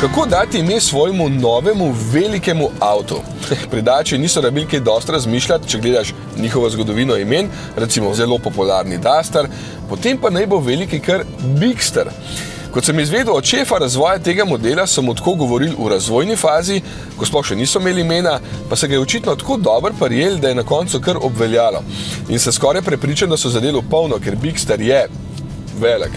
Kako dati ime svojemu novemu velikemu avtu? Pri Daci niso rabili kaj dosti razmišljati, če gledaš njihovo zgodovino imen, recimo zelo popularni Duster, potem pa naj bo veliki kar Bigster. Kot sem izvedel od šefa razvoja tega modela, so mu tako govorili v razvojni fazi, ko sploh še niso imeli imena, pa se ga je očitno tako dobro prijeli, da je na koncu kar obveljalo. In se skoraj prepričam, da so zadeli v polno, ker Bigster je velik.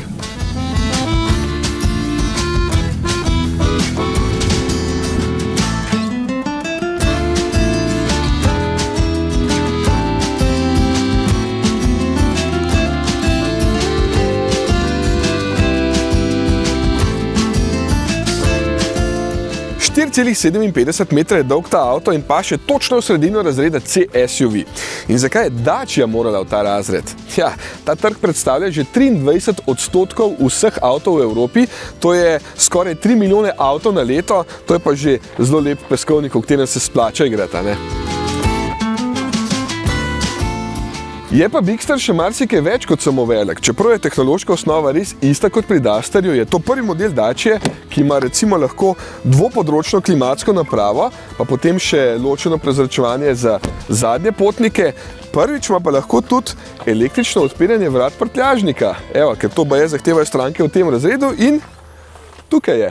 metra je dolg ta avto in pa še točno v sredino razreda C SUV. In zakaj je Dacia morala v ta razred? Ja, ta trg predstavlja že 23% vseh avtov v Evropi, to je skoraj 3 milijone avtov na leto, to je pa že zelo lep peskovnik, v katerem se splača igrati, ne? Je pa Bigster še marsikaj več kot samo velik. Čeprav je tehnološka osnova res ista kot pri Dusterju, je to prvi model Dacie, ki ima recimo lahko dvopodročno klimatsko napravo, pa potem še ločeno prezračevanje za zadnje potnike. Prvič ima pa lahko tudi električno odpiranje vrat prtljažnika. Evo, ker to baje zahtevajo stranke v tem razredu in tukaj je.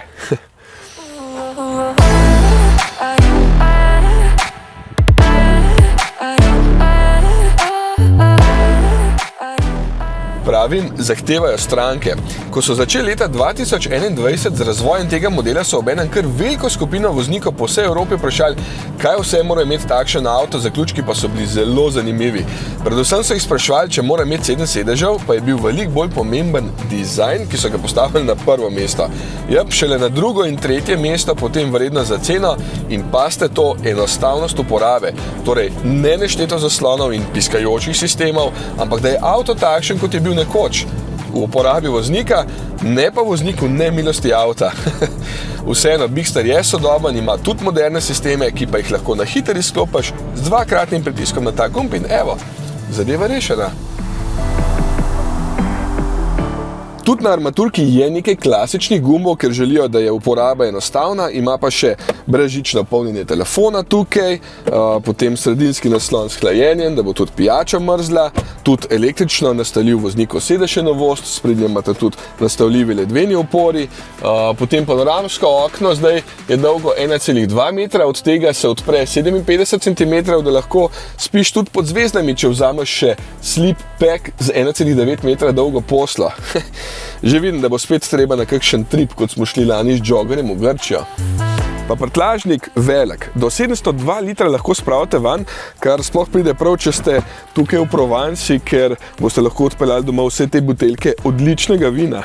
Pravim, zahtevajo stranke. Ko so začeli leta 2021 z razvojem tega modela, so obenem kar veliko skupino voznikov po vsej Evropi vprašali, kaj vse mora imeti takšen avto, zaključki pa so bili zelo zanimivi. Predvsem so jih spraševali, če mora imeti 7 sedežev, pa je bil veliko bolj pomemben dizajn, ki so ga postavili na prvo mesto. Jep, šele na drugo in tretje mesto, potem vredno za ceno in paste to enostavnost uporabe. Torej, ne nešteto zaslonov in piskajočih sistemov, ampak da je avto takšen, kot je bil nekoč, v uporabi voznika, ne pa vozniku nemilosti avta. Vseeno, Bigster je sodoben, ima tudi moderne sisteme, ki pa jih lahko na hitro izklopiš z 2-kratnim pritiskom na ta gumb in evo, zadeva rešena. Tudi na armaturki je nekaj klasičnih gumbov, ker želijo, da je uporaba enostavna, ima pa še brezžično polnjenje telefona tukaj, potem sredinski naslon s hlajenjem, da bo tudi pijača mrzla, tudi električno nastavljiv voznikov sedež je novost, sprednje imate tudi nastavljivi ledveni opori, potem panoramsko okno, zdaj je dolgo 1,2 metra, od tega se odpre 57 cm, da lahko spiš tudi pod zvezdami, če vzameš še sleep pack z 1,9 metra dolgo poslo. Že vidim, da bo spet treba na kakšen trip, kot smo šli lani z joggerjem v Grčijo. Pa prtljažnik velik. Do 702 litra lahko spravite van, kar sploh pride prav, če ste tukaj v Provanci, ker boste lahko odpeljali domov vse te buteljke odličnega vina.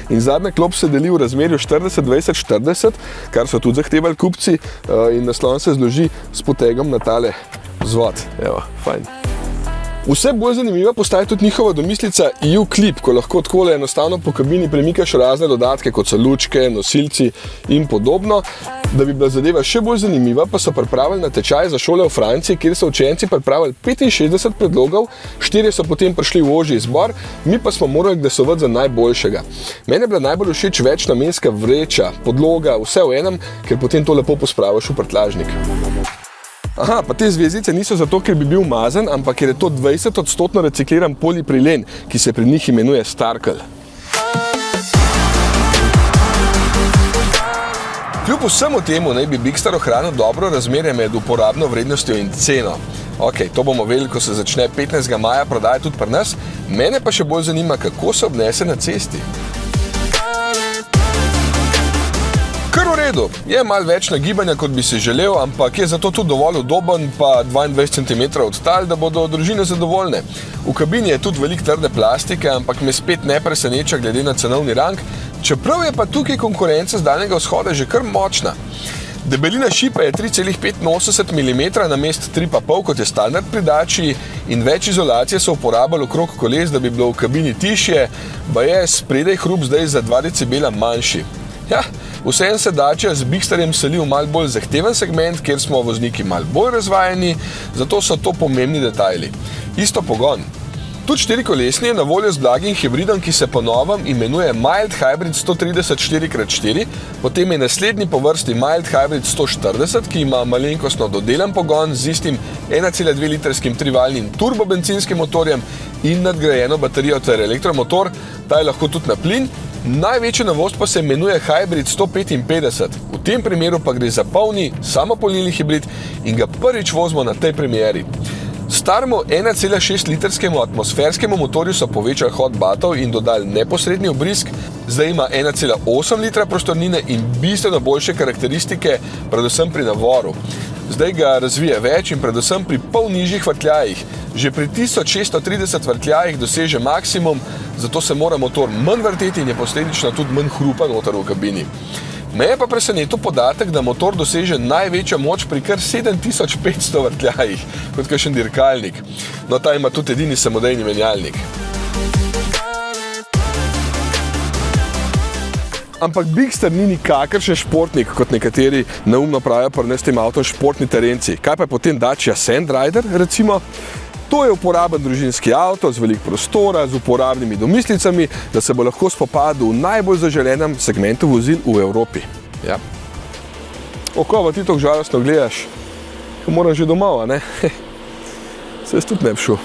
In zadnja klop se deli v razmerju 40-20-40, kar so tudi zahtevali kupci in naslon se zloži s potegom na tale vzvod. Evo, fajn. Vse bolj zanimiva postaja tudi njihova domislica U-Clip, ko lahko takole enostavno po kabini premikaš razne dodatke, kot so lučke, nosilci in podobno. Da bi bila zadeva še bolj zanimiva, pa so pripravili natečaj za šole v Franciji, kjer so učenci pripravili 65 predlogov, 4 so potem prišli v ožji izbor, mi pa smo morali glasovati za najboljšega. Meni je bila najbolj všeč večnamenska vreča, podloga, vse v enem, ker potem to lepo pospraviš v prtljažnik. Aha, pa te zvezdice niso zato, ker bi bil umazan, ampak ker je to 20% recikliran poliprilen, ki se pri njih imenuje Starkel. Kljub vsemu temu naj bi Bigster ohranil dobro razmerje med uporabno vrednostjo in ceno. Ok, to bomo vedeli, ko se začne 15. maja prodajati tudi pri nas, mene pa še bolj zanima, kako se obnese na cesti. Kar v redu, je malo več nagibanja, kot bi si želel, ampak je zato tudi dovolj udoben, pa 22 cm od tal, da bodo družine zadovoljne. V kabini je tudi veliko trde plastike, ampak me spet ne preseneča glede na cenovni rang, čeprav je pa tukaj konkurenca z Daljnega vzhoda že kar močna. Debelina šipa je 3,85 mm namesto 3,5, kot je standard pri Dacii, in več izolacije so uporabili okrog koles, da bi bilo v kabini tišje, baje spredaj hrup zdaj za 2 decibela manjši. Ja, vseeno se Dacia z Bigsterjem seli v malo bolj zahteven segment, kjer smo vozniki malo bolj razvajeni, zato so to pomembni detajli. Isto pogon. Tudi štirikolesni je na voljo z blagim hibridom, ki se po novem imenuje Mild Hybrid 130 4x4, potem je naslednji po vrsti Mild Hybrid 140, ki ima malenkostno dodelan pogon z istim 1,2 litrskim trivaljnim turbobencinskim motorjem in nadgrajeno baterijo ter elektromotor, ta je lahko tudi na plin. Največja novost pa se imenuje Hybrid 155, v tem primeru pa gre za polni samopolnilni hibrid in ga prvič vozimo na tej premieri. Staremu 1,6 litrskemu atmosferskemu motorju so povečali hod batov in dodali neposredni vbrizg, zdaj ima 1,8 litra prostornine in bistveno boljše karakteristike, predvsem pri navoru. Zdaj ga razvije več in predvsem pri pol nižjih vrtljajih. Že pri 1630 vrtljajih doseže maksimum, zato se mora motor manj vrteti in je posledično tudi manj hrupa noter v kabini. Me je pa presenetil podatek, da motor doseže največjo moč pri kar 7500 vrtljajih, kot kakšen dirkalnik. No, ta ima tudi edini samodejni menjalnik. Ampak Bigster ni nikakršen športnik, kot nekateri neumno pravijo pri nas tem avtom športni terenci. Kaj pa je potem Dacia Sandrider, recimo? To je uporaben družinski avto z veliko prostora, z uporabnimi domislicami, da se bo lahko spopadel v najbolj zaželenem segmentu vozil v Evropi. Ja. Oko, ti to žalostno gledaš? Moram že domov, a ne? Se jaz tudi ne bi šel.